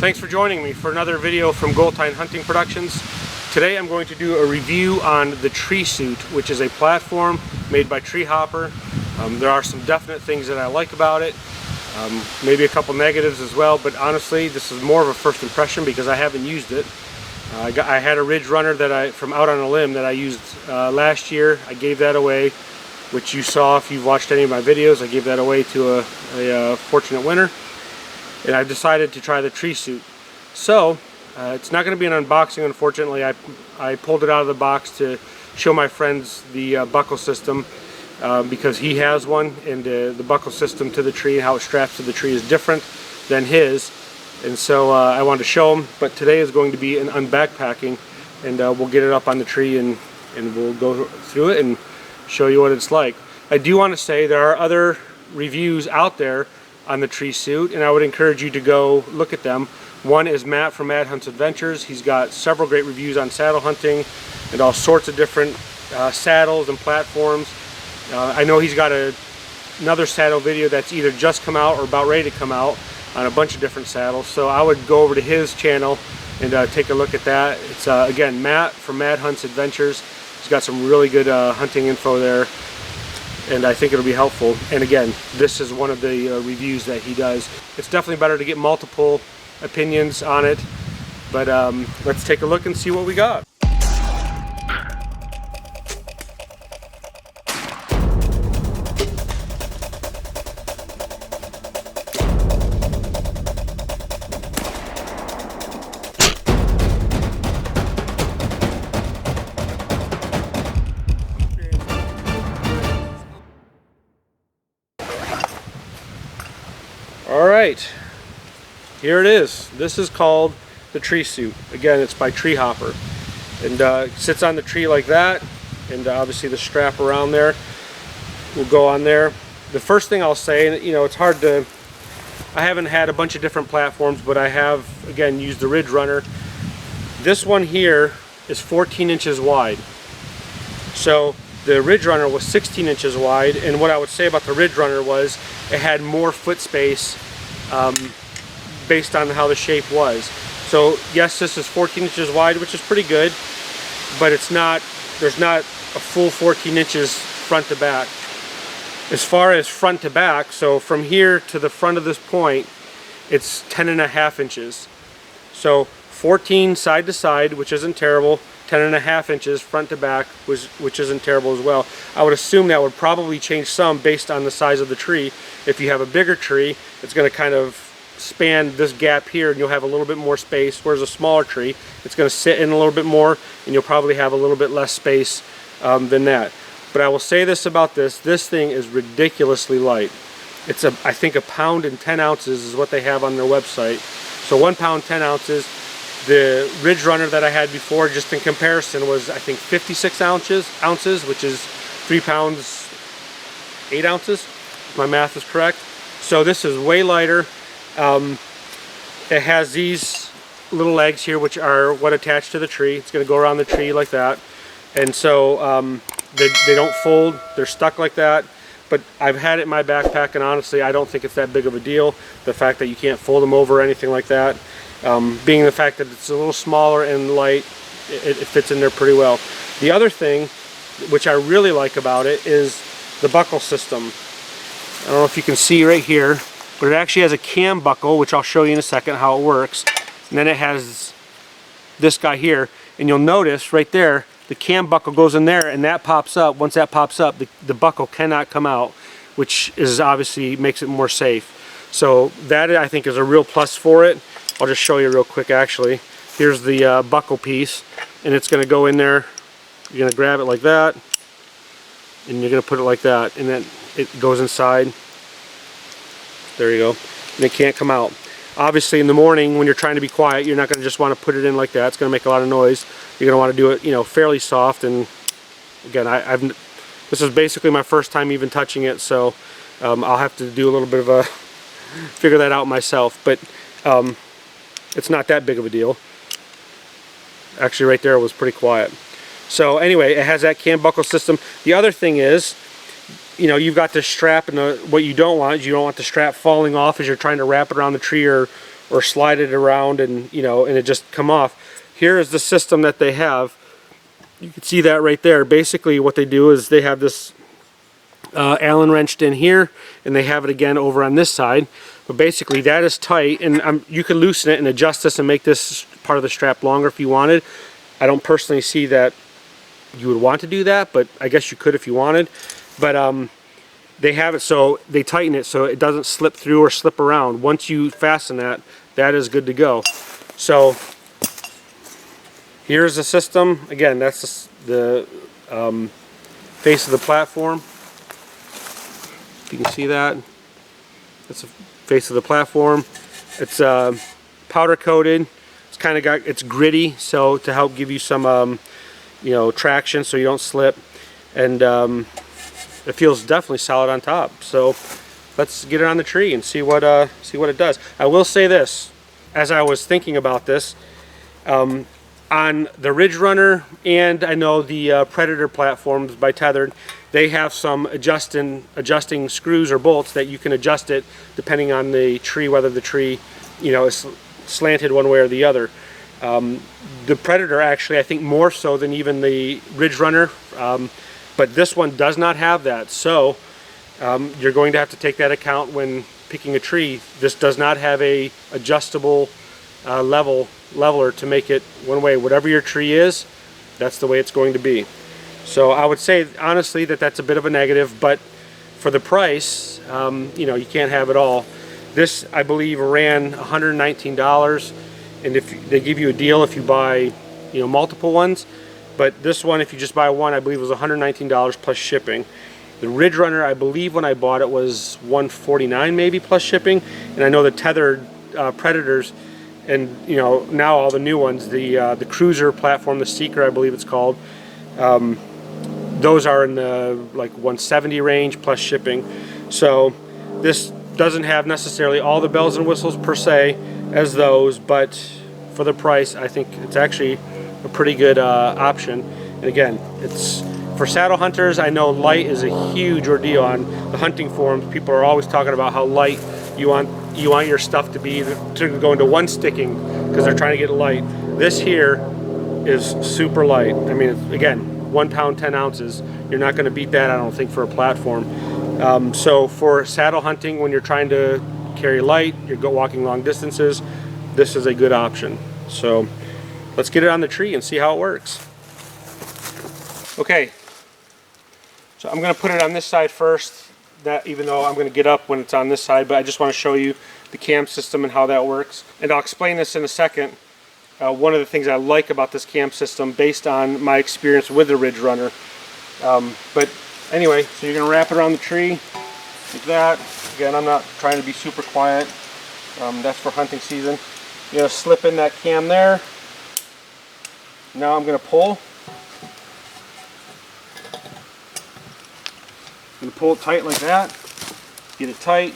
Thanks for joining me for another video from Goldtine Hunting Productions. Today I'm going to do a review on the Tree Suit, which is a platform made by Treehopper. There are some definite things that I like about it, maybe a couple negatives as well, but honestly this is more of a first impression because I haven't used it. I had a Ridge Runner that from Out on a Limb that I used last year. I gave that away, which you saw if you've watched any of my videos. I gave that away to a fortunate winner. And I've decided to try the Tree Suit. So it's not going to be an unboxing, unfortunately. I pulled it out of the box to show my friends the buckle system because he has one, and the buckle system to the tree, how it straps to the tree, is different than his. And so I wanted to show him, but today is going to be an unbackpacking, and we'll get it up on the tree and we'll go through it and show you what it's like. I do want to say there are other reviews out there on the Tree Suit, and I would encourage you to go look at them. One is Matt from Mad Hunts Adventures. He's got several great reviews on saddle hunting and all sorts of different saddles and platforms. I know he's got another saddle video that's either just come out or about ready to come out on a bunch of different saddles, so I would go over to his channel and take a look at that. It's again Matt from Mad Hunts Adventures. He's got some really good hunting info there, and I think it'll be helpful. And again, this is one of the reviews that he does. It's definitely better to get multiple opinions on it, but let's take a look and see what we got. Alright, here it is. This is called the Tree Suit. Again, it's by Treehopper, and it sits on the tree like that, and obviously the strap around there will go on there. The first thing I'll say, and you know, it's hard to, I haven't had a bunch of different platforms, but I have again used the Ridge Runner. This one here is 14 inches wide. So the Ridge Runner was 16 inches wide, and what I would say about the Ridge Runner was it had more foot space based on how the shape was. So yes, this is 14 inches wide, which is pretty good, but it's not, there's not a full 14 inches front to back. As far as front to back, so from here to the front of this point, it's 10.5 inches. So 14 side to side, which isn't terrible. 10.5 inches front to back, which isn't terrible as well. I would assume that would probably change some based on the size of the tree. If you have a bigger tree, it's going to kind of span this gap here, and you'll have a little bit more space, whereas a smaller tree, it's going to sit in a little bit more, and you'll probably have a little bit less space than that. But I will say this about this thing is ridiculously light. It's I think 1 pound and 10 ounces is what they have on their website. So 1 pound 10 ounces. The Ridge Runner that I had before, just in comparison, was I think 56 ounces, which is 3 pounds 8 ounces, if my math is correct. So this is way lighter. It has these little legs here, which are what attach to the tree. It's going to go around the tree like that, and so they don't fold. They're stuck like that. But I've had it in my backpack, and honestly, I don't think it's that big of a deal. The fact that you can't fold them over or anything like that. Being the fact that it's a little smaller and light, it fits in there pretty well. The other thing, which I really like about it, is the buckle system. I don't know if you can see right here, but it actually has a cam buckle, which I'll show you in a second how it works. And then it has this guy here, and you'll notice right there, the cam buckle goes in there, and that pops up. Once that pops up, the buckle cannot come out, which is obviously makes it more safe. So that I think is a real plus for it. I'll just show you real quick actually. Here's the buckle piece, and it's going to go in there. You're going to grab it like that, and you're going to put it like that, and then it goes inside. There you go. And it can't come out. Obviously in the morning when you're trying to be quiet, you're not going to just want to put it in like that. It's going to make a lot of noise. You're going to want to do it, you know, fairly soft. And again, this is basically my first time even touching it, so I'll have to do a little bit of a figure that out myself. But it's not that big of a deal. Actually right there was pretty quiet. So anyway, it has that cam buckle system. The other thing is, you know, you've got this strap, and what you don't want is you don't want the strap falling off as you're trying to wrap it around the tree or or slide it around and, you know, and it just come off. Here is the system that they have. You can see that right there. Basically what they do is they have this Allen wrenched in here, and they have it again over on this side. But basically that is tight, and you can loosen it and adjust this and make this part of the strap longer if you wanted. I don't personally see that you would want to do that, but I guess you could if you wanted. But they have it so they tighten it so it doesn't slip through or slip around. Once you fasten that, that is good to go. So here's the system. Again, that's the face of the platform. If you can see that, that's the face of the platform. It's powder coated. It's kind of got, it's gritty, so to help give you some you know, traction so you don't slip, and it feels definitely solid on top. So let's get it on the tree and see what it does. I will say this, as I was thinking about this, on the Ridge Runner, and I know the Predator platforms by Tethered, they have some adjusting screws or bolts that you can adjust it depending on the tree, whether the tree, you know, is slanted one way or the other. The Predator actually, I think more so than even the Ridge Runner, but this one does not have that. So you're going to have to take that account when picking a tree. This does not have a adjustable leveler to make it one way. Whatever your tree is, that's the way it's going to be. So I would say honestly that that's a bit of a negative, but for the price, you know, you can't have it all. This, I believe, ran $119, and if they give you a deal if you buy, you know, multiple ones. But this one, if you just buy one, I believe was $119 plus shipping. The Ridge Runner, I believe when I bought it was $149 maybe plus shipping. And I know the Tethered Predators, and you know, now all the new ones, the Cruiser platform, the Seeker I believe it's called, those are in the like 170 range plus shipping. So this doesn't have necessarily all the bells and whistles per se as those, but for the price I think it's actually a pretty good option. And again, it's for saddle hunters. I know light is a huge ordeal on the hunting forums. People are always talking about how light you want your stuff to be, to go into one sticking because they're trying to get light. This here is super light. I mean, it's, again, 1 pound 10 ounces. You're not going to beat that, I don't think, for a platform. So for saddle hunting, when you're trying to carry light, you're walking long distances, this is a good option. So let's get it on the tree and see how it works. Okay, so I'm going to put it on this side first, that even though I'm going to get up when it's on this side, but I just want to show you the cam system and how that works. And I'll explain this in a second. One of the things I like about this cam system based on my experience with the Ridge Runner. But anyway, so you're going to wrap it around the tree like that. Again, I'm not trying to be super quiet. That's for hunting season. You're going to slip in that cam there. Now I'm going to pull. I'm going to pull it tight like that. Get it tight.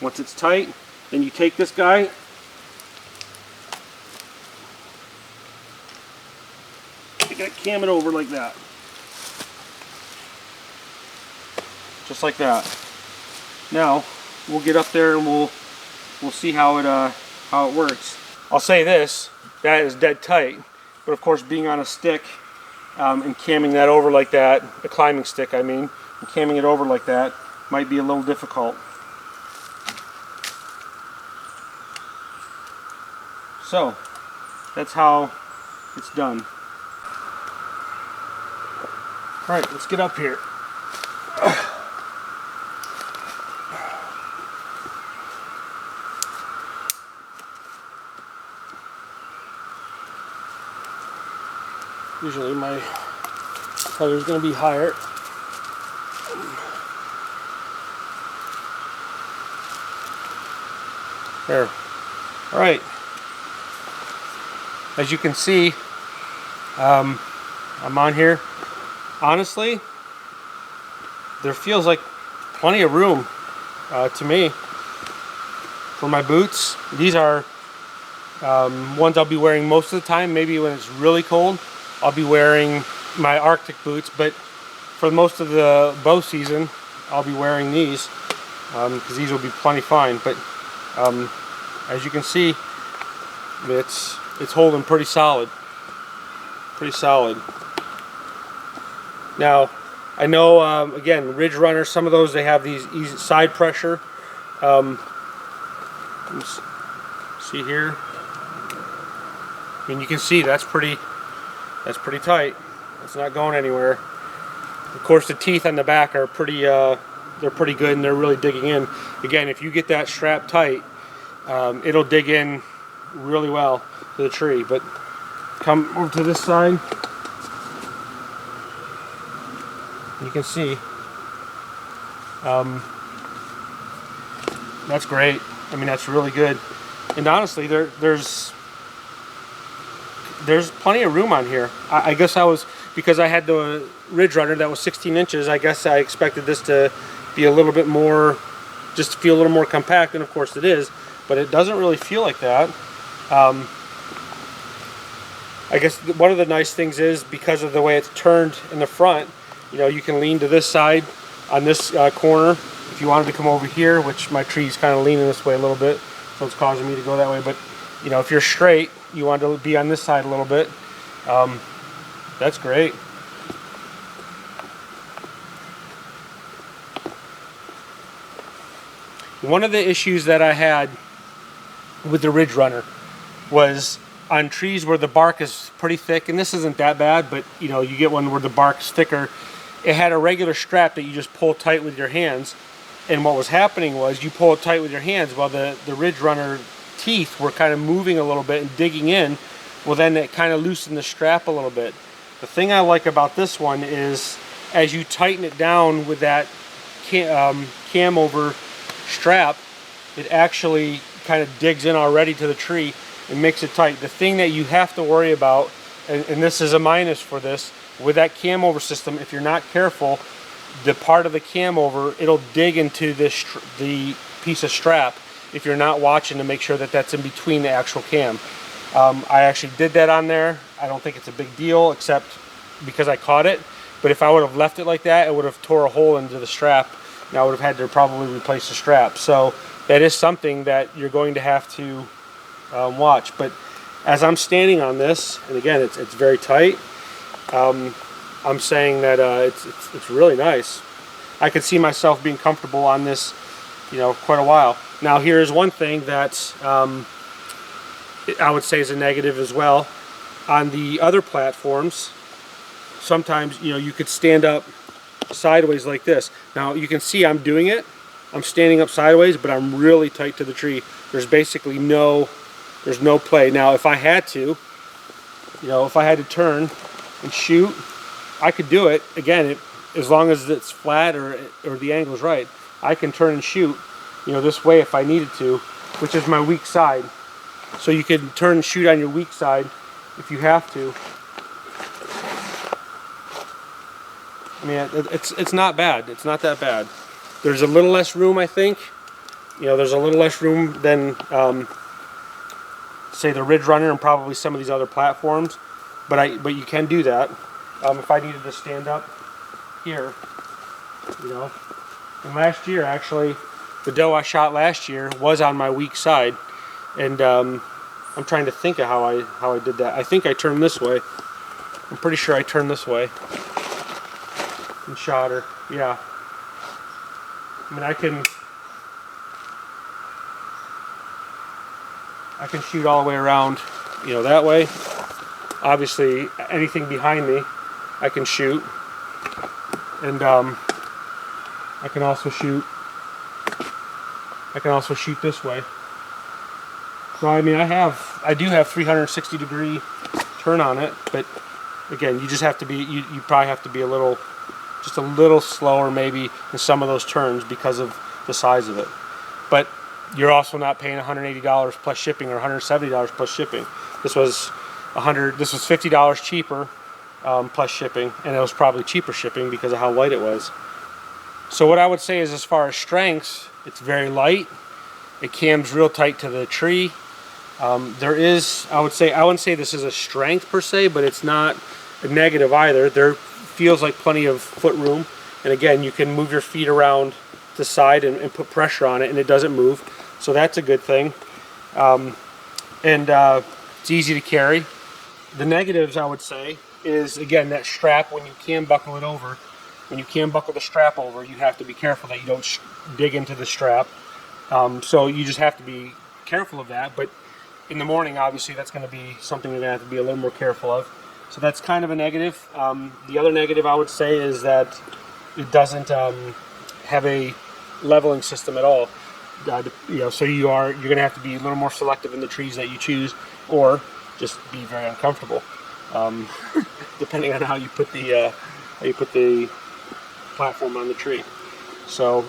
Once it's tight, then you take this guy. You got to cam it over like that. Just like that. Now we'll get up there and we'll see how it works. I'll say this, that is dead tight, but of course being on a stick and camming that over like that, a climbing stick I mean, and camming it over like that might be a little difficult. So that's how it's done. Alright, let's get up here. Usually my tether is going to be higher. There. All right. As you can see, I'm on here. Honestly, there feels like plenty of room to me for my boots. These are ones I'll be wearing most of the time. Maybe when it's really cold, I'll be wearing my Arctic boots, but for most of the bow season, I'll be wearing these because these will be plenty fine. But as you can see, it's holding pretty solid. Pretty solid. Now, I know, again, Ridge Runner, some of those, they have these easy side pressure. See here? I mean, you can see that's pretty tight. It's not going anywhere. Of course, the teeth on the back are pretty, they're pretty good, and they're really digging in. Again, if you get that strap tight, it'll dig in really well to the tree. But come over to this side, you can see that's great. I mean, that's really good. And honestly, there's plenty of room on here. I guess because I had the Ridge Runner that was 16 inches, I guess I expected this to be a little bit more, just to feel a little more compact, and of course it is, but it doesn't really feel like that. I guess one of the nice things is, because of the way it's turned in the front, you know, you can lean to this side on this corner if you wanted to come over here, which my tree's kind of leaning this way a little bit, so it's causing me to go that way. But you know, if you're straight, you want to be on this side a little bit. That's great. One of the issues that I had with the Ridge Runner was on trees where the bark is pretty thick, and this isn't that bad, but you know, you get one where the bark's thicker. It had a regular strap that you just pull tight with your hands, and what was happening was you pull it tight with your hands while the Ridge Runner teeth were kind of moving a little bit and digging in. Well, then it kind of loosened the strap a little bit. The thing I like about this one is, as you tighten it down with that cam over strap, it actually kind of digs in already to the tree and makes it tight. The thing that you have to worry about, and this is a minus for this, with that cam over system, if you're not careful, the part of the cam over, it'll dig into the piece of strap if you're not watching to make sure that that's in between the actual cam. I actually did that on there. I don't think it's a big deal, except because I caught it. But if I would have left it like that, it would have tore a hole into the strap, and I would have had to probably replace the strap. So that is something that you're going to have to watch. But as I'm standing on this, and again, it's very tight, I'm saying that it's really nice. I could see myself being comfortable on this, you know, quite a while. Now, here's one thing that I would say is a negative as well. On the other platforms, sometimes, you know, you could stand up sideways like this. Now, you can see I'm doing it. I'm standing up sideways, but I'm really tight to the tree. There's basically no play. Now, if I had to, you know, if I had to turn and shoot, I could do it. Again, as long as it's flat or the angle's right, I can turn and shoot, you know, this way if I needed to, which is my weak side. So you can turn and shoot on your weak side if you have to. I mean, it's not bad. It's not that bad. There's a little less room, I think. You know, there's a little less room than, say, the Ridge Runner and probably some of these other platforms. But you can do that. If I needed to stand up here, you know. And last year, actually, the doe I shot last year was on my weak side, and I'm trying to think of how I did that. I think I turned this way. I'm pretty sure I turned this way and shot her. Yeah. I mean, I can shoot all the way around, you know, that way. Obviously, anything behind me, I can shoot, and I can also shoot this way. So I mean, I do have 360 degree turn on it, but again, you just have to be, you probably have to be just a little slower maybe in some of those turns because of the size of it. But you're also not paying $180 plus shipping or $170 plus shipping. This was $50 cheaper plus shipping, and it was probably cheaper shipping because of how light it was. So what I would say is, as far as strengths, it's very light. It cams real tight to the tree. I wouldn't say this is a strength per se, but it's not a negative either. There feels like plenty of foot room, and again, you can move your feet around the side and put pressure on it, and it doesn't move. So that's a good thing. It's easy to carry. The negatives, I would say, is again that strap. When you can buckle it over, when you can buckle the strap over, you have to be careful that you don't dig into the strap. So you just have to be careful of that. But in the morning, obviously, that's going to be something you're going to have to be a little more careful of. So that's kind of a negative. The other negative I would say is that it doesn't have a leveling system at all. So you're going to have to be a little more selective in the trees that you choose, or just be very uncomfortable, depending on how you put the platform on the tree. So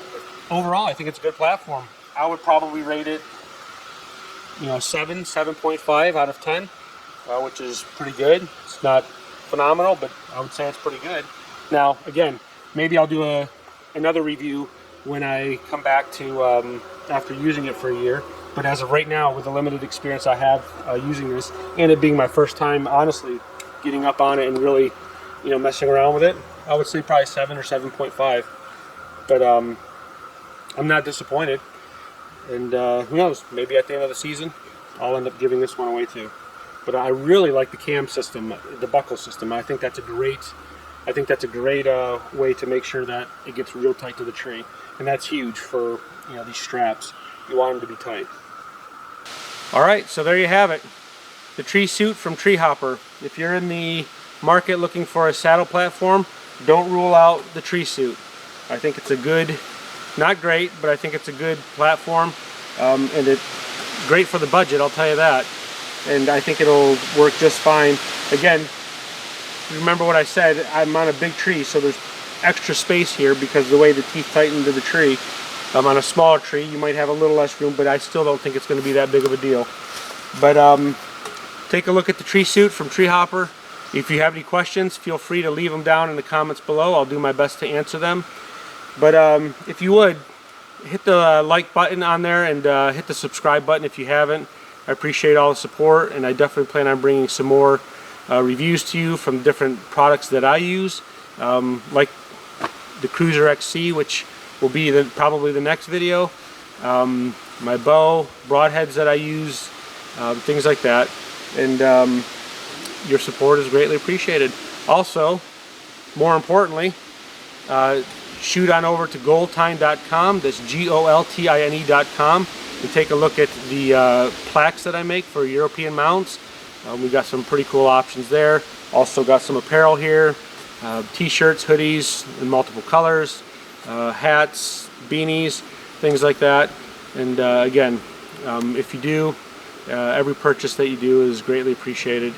overall, I think it's a good platform. I would probably rate it, 7.5 out of 10, which is pretty good. It's not phenomenal, but I would say it's pretty good. Now, again, maybe I'll do another review when I come back to after using it for a year. But as of right now, with the limited experience I have using this, and it being my first time, honestly, getting up on it and really, messing around with it, I would say probably 7 or 7.5. But I'm not disappointed. And who knows? Maybe at the end of the season, I'll end up giving this one away too. But I really like the cam system, the buckle system. I think that's a great way to make sure that it gets real tight to the tree, and that's huge for these straps. You want them to be tight. All right, so there you have it, the tree suit from Treehopper. If you're in the market looking for a saddle platform, don't rule out the tree suit. I think it's a good, not great, but I think it's a good platform, and it's great for the budget, I'll tell you that. And I think it'll work just fine. Again, remember what I said, I'm on a big tree, so there's extra space here because of the way the teeth tighten into the tree. On a smaller tree, you might have a little less room, but I still don't think it's going to be that big of a deal. But take a look at the tree suit from Treehopper. If you have any questions, feel free to leave them down in the comments below. I'll do my best to answer them. But if you would, hit the like button on there and hit the subscribe button if you haven't. I appreciate all the support, and I definitely plan on bringing some more reviews to you from different products that I use, like the Cruiser XC, which will be probably the next video, my bow, broadheads that I use, things like that. And your support is greatly appreciated. Also, more importantly, shoot on over to goldtine.com, that's GOLTINE.com, and take a look at the plaques that I make for European mounts. We got some pretty cool options there. Also got some apparel here, t-shirts, hoodies in multiple colors, hats, beanies, things like that. And again, if you do, every purchase that you do is greatly appreciated.